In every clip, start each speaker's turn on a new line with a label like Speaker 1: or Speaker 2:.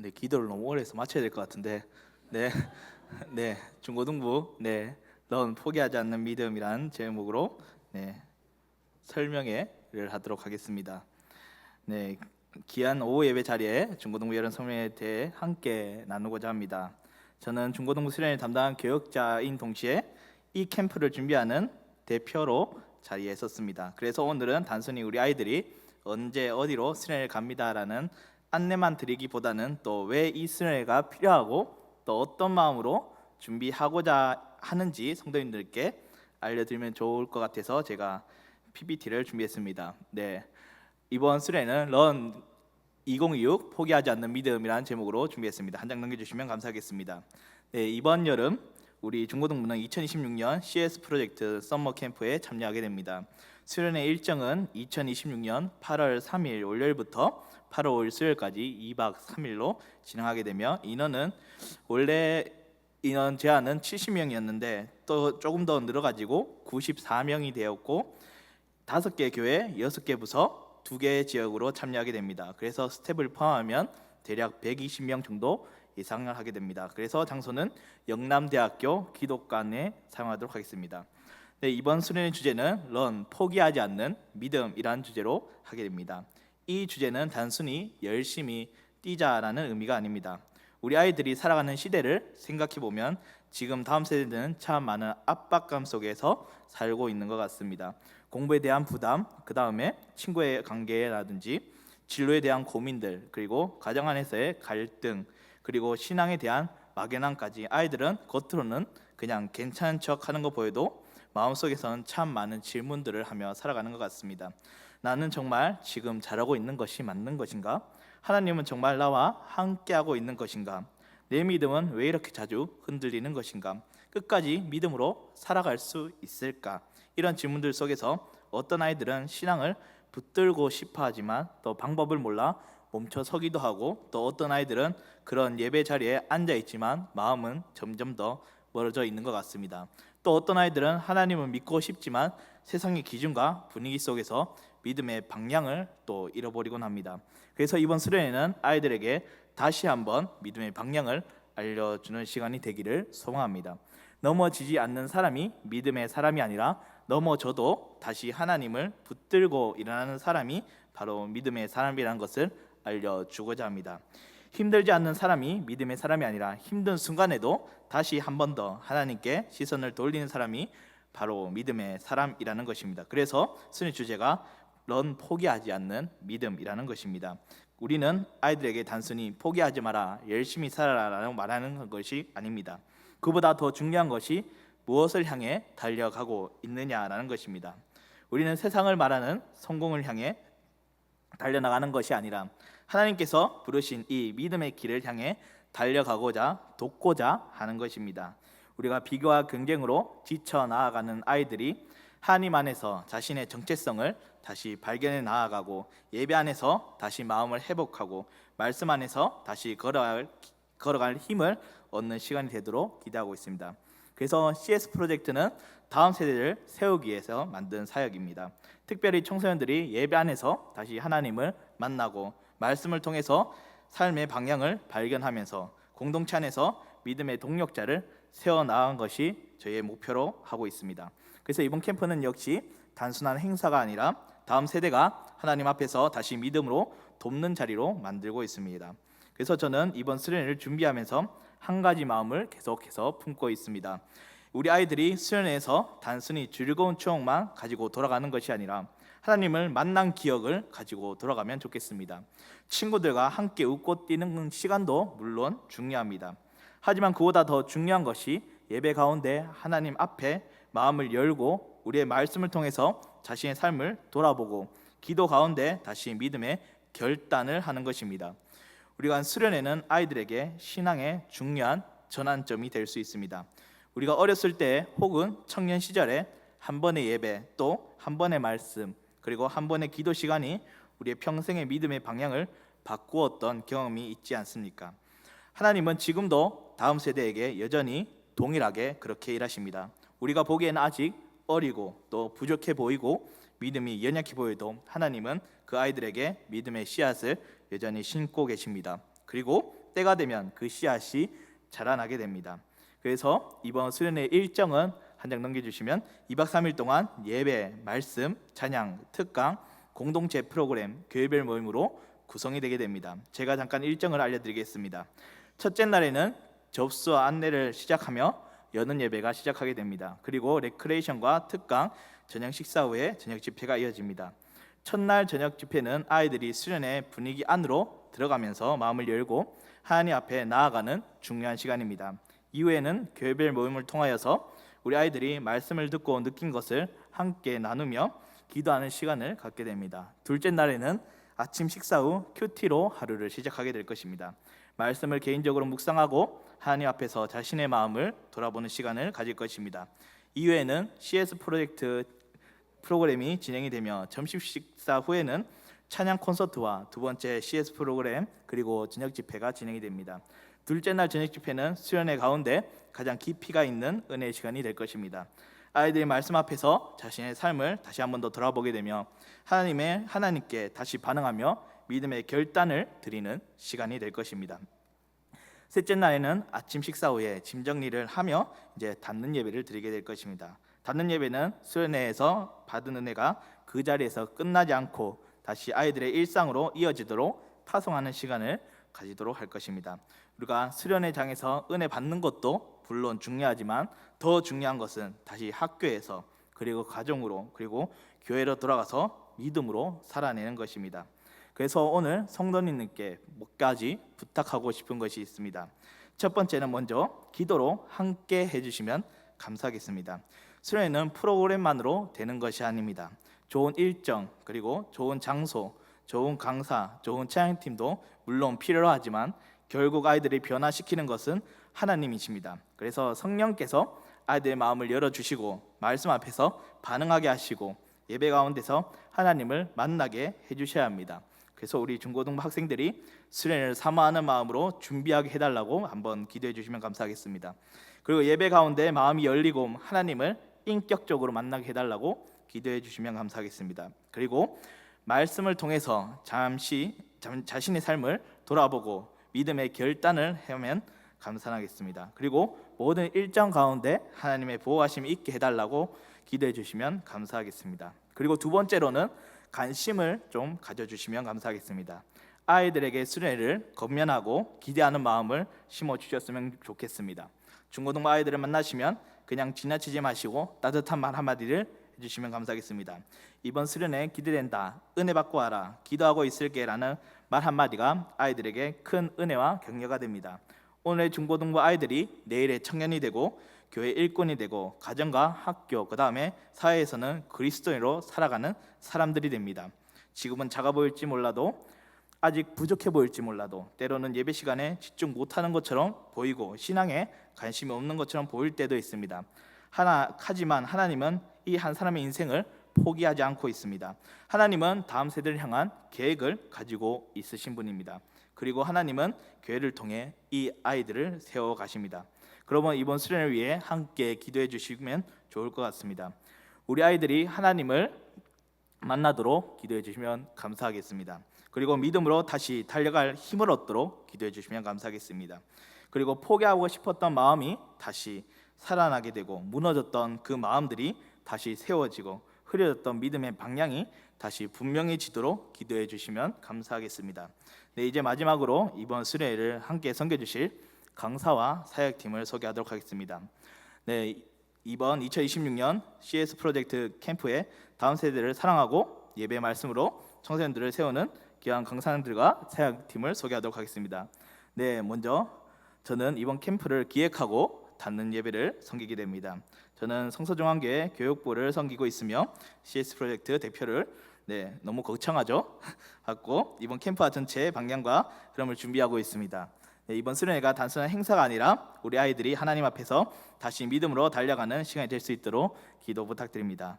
Speaker 1: 기도를 너무 오래 해서 마쳐야 될 것 같은데, 네, 중고등부, 넌 포기하지 않는 믿음이란 제목으로 설명회를 하도록 하겠습니다. 귀한 오후 예배 자리에 중고등부 여름 설명회에 대해 함께 나누고자 합니다. 저는 중고등부 수련회 담당 교역자인 동시에 이 캠프를 준비하는 대표로 자리에 섰습니다. 그래서 오늘은 단순히 우리 아이들이 언제 어디로 수련회를 갑니다라는 안내만 드리기보다는 또 왜 이 수련회가 필요하고 또 어떤 마음으로 준비하고자 하는지 성도님들께 알려드리면 좋을 것 같아서 제가 PPT를 준비했습니다. 이번 수련회는 런 2026 포기하지 않는 믿음이라는 제목으로 준비했습니다. 한 장 넘겨주시면 감사하겠습니다. 이번 여름 우리 중고등부는 2026년 CS 프로젝트 썸머 캠프에 참여하게 됩니다. 수련회 일정은 2026년 8월 3일 월요일부터 8월 5일 수요일까지 2박 3일로 진행하게 되며 인원은 원래 인원 제한은 70명이었는데 또 조금 더 늘어가지고 94명이 되었고 5개 교회, 6개 부서, 2개 지역으로 참여하게 됩니다. 그래서 스텝을 포함하면 대략 120명 정도 예상을 하게 됩니다. 그래서 장소는 영남대학교 기독관에 사용하도록 하겠습니다. 이번 수련의 주제는 런 포기하지 않는 믿음이라는 주제로 하게 됩니다. 이 주제는 단순히 열심히 뛰자라는 의미가 아닙니다. 우리 아이들이 살아가는 시대를 생각해 보면 지금 다음 세대는 참 많은 압박감 속에서 살고 있는 것 같습니다. 공부에 대한 부담, 그 다음에 친구의 관계라든지 진로에 대한 고민들, 그리고 가정 안에서의 갈등, 그리고 신앙에 대한 막연함까지 아이들은 겉으로는 그냥 괜찮은 척 하는 거 보여도 마음속에서는 참 많은 질문들을 하며 살아가는 것 같습니다. 나는 정말 지금 잘하고 있는 것이 맞는 것인가? 하나님은 정말 나와 함께하고 있는 것인가? 내 믿음은 왜 이렇게 자주 흔들리는 것인가? 끝까지 믿음으로 살아갈 수 있을까? 이런 질문들 속에서 어떤 아이들은 신앙을 붙들고 싶어 하지만 또 방법을 몰라 멈춰 서기도 하고, 또 어떤 아이들은 그런 예배 자리에 앉아 있지만 마음은 점점 더 멀어져 있는 것 같습니다. 또 어떤 아이들은 하나님을 믿고 싶지만 세상의 기준과 분위기 속에서 믿음의 방향을 또 잃어버리곤 합니다. 그래서 이번 수련회는 아이들에게 다시 한번 믿음의 방향을 알려주는 시간이 되기를 소망합니다. 넘어지지 않는 사람이 믿음의 사람이 아니라 넘어져도 다시 하나님을 붙들고 일어나는 사람이 바로 믿음의 사람이라는 것을 알려주고자 합니다. 힘들지 않는 사람이 믿음의 사람이 아니라 힘든 순간에도 다시 한 번 더 하나님께 시선을 돌리는 사람이 바로 믿음의 사람이라는 것입니다. 그래서 수련회 주제가 넌 포기하지 않는 믿음이라는 것입니다. 우리는 아이들에게 단순히 포기하지 마라, 열심히 살아라라고 말하는 것이 아닙니다. 그보다 더 중요한 것이 무엇을 향해 달려가고 있느냐라는 것입니다. 우리는 세상을 말하는 성공을 향해 달려나가는 것이 아니라 하나님께서 부르신 이 믿음의 길을 향해 달려가고자 돕고자 하는 것입니다. 우리가 비교와 경쟁으로 지쳐 나아가는 아이들이 하나님 안에서 자신의 정체성을 다시 발견해 나아가고 예배 안에서 다시 마음을 회복하고 말씀 안에서 다시 걸어갈 힘을 얻는 시간이 되도록 기대하고 있습니다. 그래서 CS 프로젝트는 다음 세대를 세우기 위해서 만든 사역입니다. 특별히 청소년들이 예배 안에서 다시 하나님을 만나고 말씀을 통해서 삶의 방향을 발견하면서 공동체 안에서 믿음의 동력자를 세워나가는 것이 저희의 목표로 하고 있습니다. 그래서 이번 캠프는 역시 단순한 행사가 아니라 다음 세대가 하나님 앞에서 다시 믿음으로 돕는 자리로 만들고 있습니다. 그래서 저는 이번 수련회를 준비하면서 한 가지 마음을 계속해서 품고 있습니다. 우리 아이들이 수련회에서 단순히 즐거운 추억만 가지고 돌아가는 것이 아니라 하나님을 만난 기억을 가지고 돌아가면 좋겠습니다. 친구들과 함께 웃고 뛰는 시간도 물론 중요합니다. 하지만 그보다 더 중요한 것이 예배 가운데 하나님 앞에 마음을 열고 우리의 말씀을 통해서 자신의 삶을 돌아보고 기도 가운데 다시 믿음의 결단을 하는 것입니다. 우리가 수련회는 아이들에게 신앙의 중요한 전환점이 될 수 있습니다. 우리가 어렸을 때 혹은 청년 시절에 한 번의 예배, 또 한 번의 말씀, 그리고 한 번의 기도 시간이 우리의 평생의 믿음의 방향을 바꾸었던 경험이 있지 않습니까? 하나님은 지금도 다음 세대에게 여전히 동일하게 그렇게 일하십니다. 우리가 보기에는 아직 어리고 또 부족해 보이고 믿음이 연약해 보여도 하나님은 그 아이들에게 믿음의 씨앗을 여전히 심고 계십니다. 그리고 때가 되면 그 씨앗이 자라나게 됩니다. 그래서 이번 수련회 일정은 한 장 넘겨주시면 2박 3일 동안 예배, 말씀, 찬양, 특강, 공동체 프로그램, 교회별 모임으로 구성이 되게 됩니다. 제가 잠깐 일정을 알려드리겠습니다. 첫째 날에는 접수와 안내를 시작하며 여는 예배가 시작하게 됩니다. 그리고 레크레이션과 특강, 저녁 식사 후에 저녁 집회가 이어집니다. 첫날 저녁 집회는 아이들이 수련회 분위기 안으로 들어가면서 마음을 열고 하나님 앞에 나아가는 중요한 시간입니다. 이후에는 교회별 모임을 통하여서 우리 아이들이 말씀을 듣고 느낀 것을 함께 나누며 기도하는 시간을 갖게 됩니다. 둘째 날에는 아침 식사 후 큐티로 하루를 시작하게 될 것입니다. 말씀을 개인적으로 묵상하고 하나님 앞에서 자신의 마음을 돌아보는 시간을 가질 것입니다. 이후에는 CS 프로젝트 프로그램이 진행이 되며 점심 식사 후에는 찬양 콘서트와 두 번째 CS 프로그램 그리고 저녁 집회가 진행이 됩니다. 둘째 날 저녁 집회는 수련회 가운데 가장 깊이가 있는 은혜의 시간이 될 것입니다. 아이들이 말씀 앞에서 자신의 삶을 다시 한번 더 돌아보게 되며 하나님께 다시 반응하며 믿음의 결단을 드리는 시간이 될 것입니다. 셋째 날에는 아침 식사 후에 짐 정리를 하며 이제 닫는 예배를 드리게 될 것입니다. 닫는 예배는 수련회에서 받은 은혜가 그 자리에서 끝나지 않고 다시 아이들의 일상으로 이어지도록 파송하는 시간을 가지도록 할 것입니다. 우리가 수련회장에서 은혜 받는 것도 물론 중요하지만 더 중요한 것은 다시 학교에서 그리고 가정으로 그리고 교회로 돌아가서 믿음으로 살아내는 것입니다. 그래서 오늘 성도님들께 몇 가지 부탁하고 싶은 것이 있습니다. 첫 번째는 먼저 기도로 함께 해주시면 감사하겠습니다. 수련회는 프로그램만으로 되는 것이 아닙니다. 좋은 일정 그리고 좋은 장소, 좋은 강사, 좋은 찬양팀도 물론 필요하지만 결국 아이들을 변화시키는 것은 하나님이십니다. 그래서 성령께서 아이들의 마음을 열어주시고 말씀 앞에서 반응하게 하시고 예배 가운데서 하나님을 만나게 해주셔야 합니다. 그래서 우리 중고등부 학생들이 수련회를 사모하는 마음으로 준비하게 해달라고 한번 기도해 주시면 감사하겠습니다. 그리고 예배 가운데 마음이 열리고 하나님을 인격적으로 만나게 해달라고 기도해 주시면 감사하겠습니다. 그리고 말씀을 통해서 잠시 자신의 삶을 돌아보고 믿음의 결단을 하면 감사하겠습니다. 그리고 모든 일정 가운데 하나님의 보호하심이 있게 해달라고 기도해 주시면 감사하겠습니다. 그리고 두 번째로는 관심을 좀 가져주시면 감사하겠습니다. 아이들에게 수련회를 건면하고 기대하는 마음을 심어주셨으면 좋겠습니다. 중고등부 아이들을 만나시면 그냥 지나치지 마시고 따뜻한 말 한마디를 해주시면 감사하겠습니다. 이번 수련회 기대된다, 은혜 받고 와라, 기도하고 있을게 라는 말 한마디가 아이들에게 큰 은혜와 격려가 됩니다. 오늘의 중고등부 아이들이 내일의 청년이 되고 교회 일꾼이 되고 가정과 학교 그 다음에 사회에서는 그리스도인으로 살아가는 사람들이 됩니다. 지금은 작아 보일지 몰라도 아직 부족해 보일지 몰라도 때로는 예배 시간에 집중 못하는 것처럼 보이고 신앙에 관심이 없는 것처럼 보일 때도 있습니다. 하지만 하나님은 이 한 사람의 인생을 포기하지 않고 있습니다. 하나님은 다음 세대를 향한 계획을 가지고 있으신 분입니다. 그리고 하나님은 교회를 통해 이 아이들을 세워 가십니다. 그러면 이번 수련을 위해 함께 기도해 주시면 좋을 것 같습니다. 우리 아이들이 하나님을 만나도록 기도해 주시면 감사하겠습니다. 그리고 믿음으로 다시 달려갈 힘을 얻도록 기도해 주시면 감사하겠습니다. 그리고 포기하고 싶었던 마음이 다시 살아나게 되고 무너졌던 그 마음들이 다시 세워지고 흐려졌던 믿음의 방향이 다시 분명해지도록 기도해 주시면 감사하겠습니다. 네, 이제 마지막으로 이번 수련회를 함께 섬겨주실 강사와 사역팀을 소개하도록 하겠습니다. 네, 이번 2026년 CS 프로젝트 캠프에 다음 세대를 사랑하고 예배 말씀으로 청소년들을 세우는 귀한 강사님들과 사역팀을 소개하도록 하겠습니다. 네, 먼저 저는 이번 캠프를 기획하고 닫는 예배를 섬기게 됩니다. 저는 성서중앙교회 교육부를 섬기고 있으며 CS 프로젝트 대표를 너무 거창하죠? 하고 이번 캠프와 전체의 방향과 흐름을 준비하고 있습니다. 이번 수련회가 단순한 행사가 아니라 우리 아이들이 하나님 앞에서 다시 믿음으로 달려가는 시간이 될 수 있도록 기도 부탁드립니다.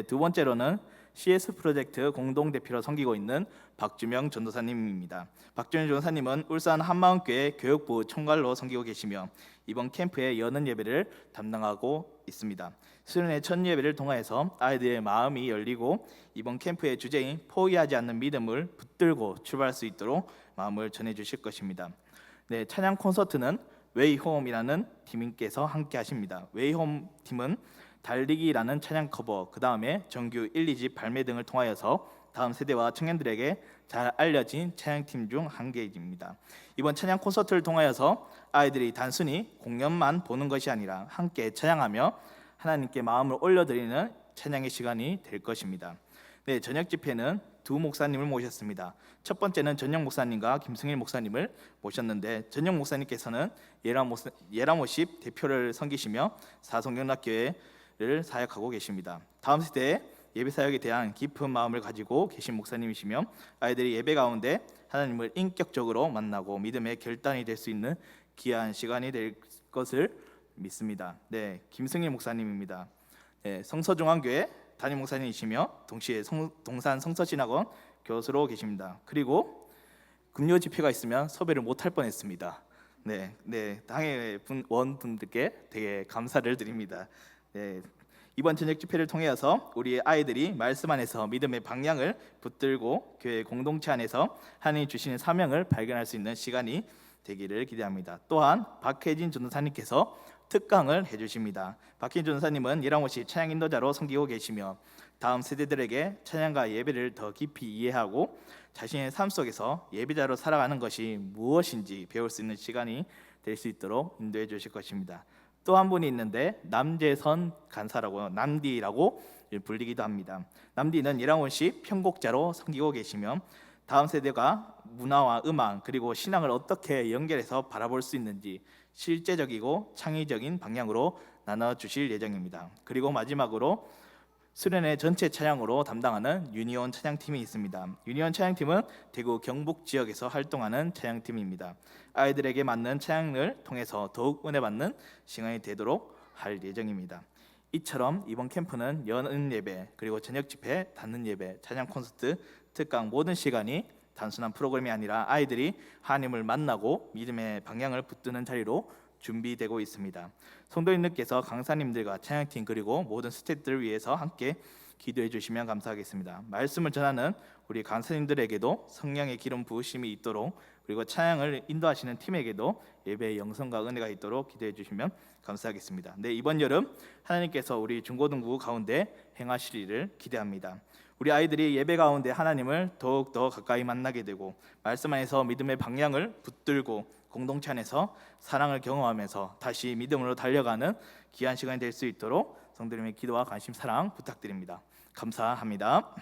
Speaker 1: 두 번째로는 CS 프로젝트 공동대표로 섬기고 있는 박주명 전도사님입니다. 박주명 전도사님은 울산 한마음교회 교육부 총괄로 섬기고 계시며 이번 캠프의 여는 예배를 담당하고 있습니다. 수련회 첫 예배를 통해서 아이들의 마음이 열리고 이번 캠프의 주제인 포기하지 않는 믿음을 붙들고 출발할 수 있도록 마음을 전해 주실 것입니다. 네, 찬양 콘서트는 웨이홈이라는 팀님께서 함께 하십니다. 웨이홈 팀은 달리기라는 찬양 커버, 그 다음에 정규 1, 2집 발매 등을 통하여서 다음 세대와 청년들에게 잘 알려진 찬양팀 중 한 개입니다. 이번 찬양 콘서트를 통하여서 아이들이 단순히 공연만 보는 것이 아니라 함께 찬양하며 하나님께 마음을 올려드리는 찬양의 시간이 될 것입니다. 네, 저녁 집회는 두 목사님을 모셨습니다. 첫 번째는 전영 목사님과 김승일 목사님을 모셨는데, 전영 목사님께서는 예라모십 대표를 섬기시며 사성경락교회를 사역하고 계십니다. 다음 세대의 예배 사역에 대한 깊은 마음을 가지고 계신 목사님이시며, 아이들이 예배 가운데 하나님을 인격적으로 만나고 믿음의 결단이 될 수 있는 귀한 시간이 될 것을 믿습니다. 네, 김승일 목사님입니다. 네, 성서중앙교회 담임 목사님이시며 동시에 동산 성서신학원 교수로 계십니다. 그리고 금요 집회가 있으면 섭외를 못할 뻔했습니다. 네, 당회 원분들께 되게 감사를 드립니다. 네, 이번 저녁 집회를 통해서 우리 아이들이 말씀 안에서 믿음의 방향을 붙들고 교회 공동체 안에서 하나님이 주시는 사명을 발견할 수 있는 시간이 되기를 기대합니다. 또한 박혜진 전도사님께서 특강을 해주십니다. 박혜진 전도사님은 예라모시 찬양 인도자로 섬기고 계시며 다음 세대들에게 찬양과 예배를 더 깊이 이해하고 자신의 삶 속에서 예배자로 살아가는 것이 무엇인지 배울 수 있는 시간이 될 수 있도록 인도해 주실 것입니다. 또 한 분이 있는데 남재선 간사라고, 남디라고 불리기도 합니다. 남디는 예라모시 편곡자로 섬기고 계시며 다음 세대가 문화와 음악 그리고 신앙을 어떻게 연결해서 바라볼 수 있는지 실제적이고 창의적인 방향으로 나눠주실 예정입니다. 그리고 마지막으로 수련회 전체 찬양으로 담당하는 유니온 찬양팀이 있습니다. 유니온 찬양팀은 대구 경북 지역에서 활동하는 찬양팀입니다. 아이들에게 맞는 찬양을 통해서 더욱 은혜받는 시간이 되도록 할 예정입니다. 이처럼 이번 캠프는 연은 예배, 그리고 저녁 집회, 닫는 예배, 찬양 콘서트, 특강 모든 시간이 단순한 프로그램이 아니라 아이들이 하나님을 만나고 믿음의 방향을 붙드는 자리로 준비되고 있습니다. 성도님들께서 강사님들과 찬양팀 그리고 모든 스태프들을 위해서 함께 기도해 주시면 감사하겠습니다. 말씀을 전하는 우리 강사님들에게도 성령의 기름 부으심이 있도록, 그리고 찬양을 인도하시는 팀에게도 예배의 영성과 은혜가 있도록 기도해 주시면 감사하겠습니다. 네, 이번 여름 하나님께서 우리 중고등부 가운데 행하실 일을 기대합니다. 우리 아이들이 예배 가운데 하나님을 더욱더 가까이 만나게 되고 말씀 안에서 믿음의 방향을 붙들고 공동체 안에서 사랑을 경험하면서 다시 믿음으로 달려가는 귀한 시간이 될 수 있도록 성도님의 기도와 관심, 사랑 부탁드립니다. 감사합니다.